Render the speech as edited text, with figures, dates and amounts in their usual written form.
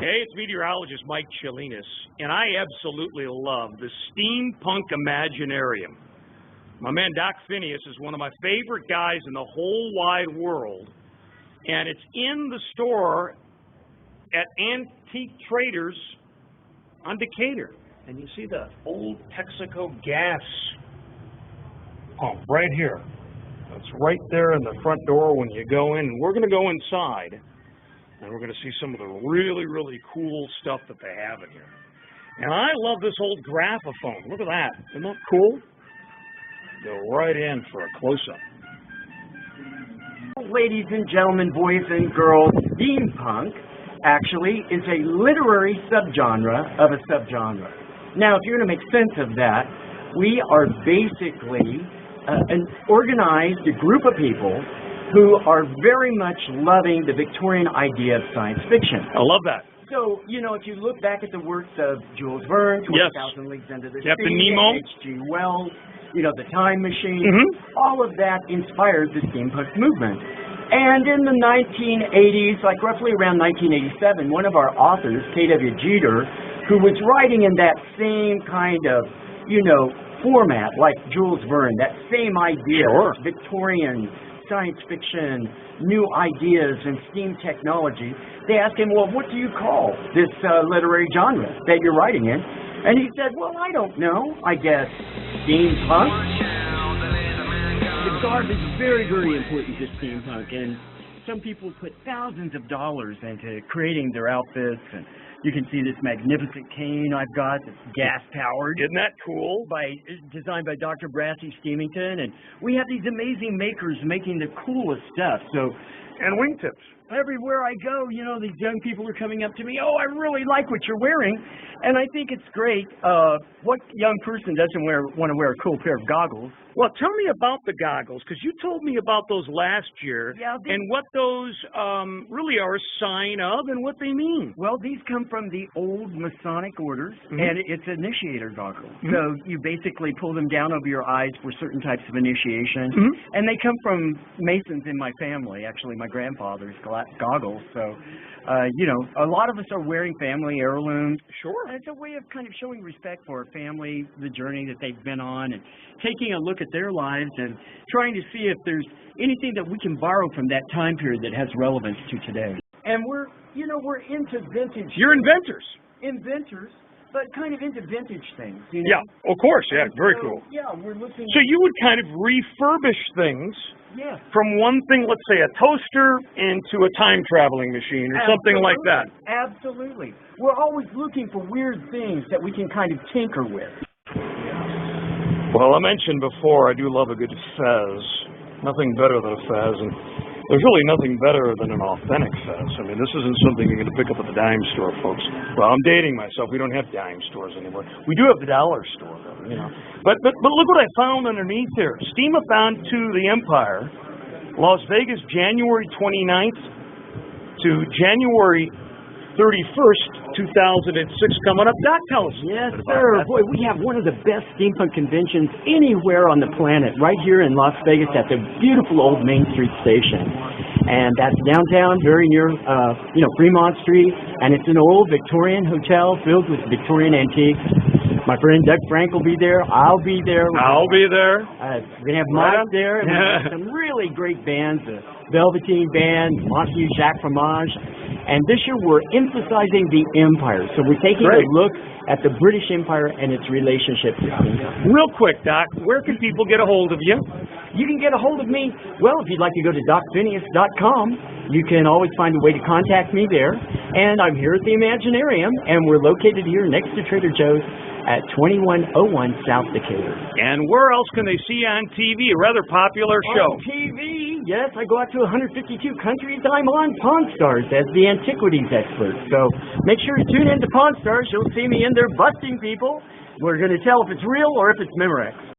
Hey, it's Meteorologist Mike Tsolinas, and I absolutely love the Steampunk Imaginarium. My man Doc Phineas is one of my favorite guys in the whole wide world, and it's in the store at Antique Traders on Decatur. And you see the old Texaco gas pump right here. It's right there in the front door when you go in, and we're going to go inside. And we're going to see some of the really, really cool stuff that they have in here. And I love this old graphophone. Look at that. Isn't that cool? Go right in for a close-up. Ladies and gentlemen, boys and girls, steampunk actually is a literary subgenre of a subgenre. Now, if you're going to make sense of that, we are basically an organized group of people who are very much loving the Victorian idea of science fiction. I love that. So, you know, if you look back at the works of Jules Verne, 20,000 Leagues Under the Captain Sea, Nemo, H.G. Wells, you know, The Time Machine, all of that inspired the steampunk movement. And in the 1980s, like roughly around 1987, one of our authors, K.W. Jeter, who was writing in that same kind of, you know, format like Jules Verne, that same idea, Victorian science fiction, new ideas, and steam technology, they asked him, well, what do you call this literary genre that you're writing in? And he said, well, I don't know, I guess steampunk. The garb is very, very important to steampunk, and some people put thousands of dollars into creating their outfits, and you can see this magnificent cane I've got that's gas-powered. Isn't that cool? Designed by Dr. Brassy Steamington, and we have these amazing makers making the coolest stuff. And wingtips. Everywhere I go, you know, these young people are coming up to me, oh, I really like what you're wearing, and I think it's great. What young person doesn't want to wear a cool pair of goggles? Well, tell me about the goggles, because you told me about those last year, and what those really are a sign of and what they mean. Well, these come from the old Masonic orders, and it's initiator goggles. So you basically pull them down over your eyes for certain types of initiation, and they come from Masons in my family, actually my grandfather's goggles. So, you know, a lot of us are wearing family heirlooms. Sure. And it's a way of kind of showing respect for our family, the journey that they've been on, and taking a look at their lives and trying to see if there's anything that we can borrow from that time period that has relevance to today. And we're into vintage. You're inventors. Inventors, but kind of into vintage things. You know? Yeah, of course. Yeah, very cool. Yeah, we're looking. So you would kind of refurbish things. Yeah. From one thing, let's say a toaster, into a time-traveling machine or something like that. Absolutely. We're always looking for weird things that we can kind of tinker with. Well, I mentioned before, I do love a good fez. Nothing better than a fez, and there's really nothing better than an authentic fez. I mean, this isn't something you're going to pick up at the dime store, folks. Well, I'm dating myself. We don't have dime stores anymore. We do have the dollar store, though, you know. But look what I found underneath here. Steamathon to the Empire, Las Vegas, January 29th to January 31st, 2006, coming up. Doc, tell us. Yes, sir. Boy, we have one of the best steampunk conventions anywhere on the planet, right here in Las Vegas at the beautiful old Main Street station. And that's downtown, very near, Fremont Street. And it's an old Victorian hotel filled with Victorian antiques. My friend Doug Frank will be there. I'll be there. I'll be there. We're going to have Mike there. And we have some really great bands, the Velveteen Band, Montague Jacques Fromage. And this year we're emphasizing the Empire. So we're taking a look at the British Empire and its relationship to steampunk. Real quick, Doc, where can people get a hold of you? You can get a hold of me, well, if you'd like to go to DocPhineas.com, you can always find a way to contact me there. And I'm here at the Imaginarium, and we're located here next to Trader Joe's at 2101 South Decatur. And where else can they see you on TV? A rather popular show. On TV, yes. I go out to 152 countries. I'm on Pawn Stars as the antiquities expert. So make sure to tune in to Pawn Stars. You'll see me in there busting people. We're going to tell if it's real or if it's Memorex.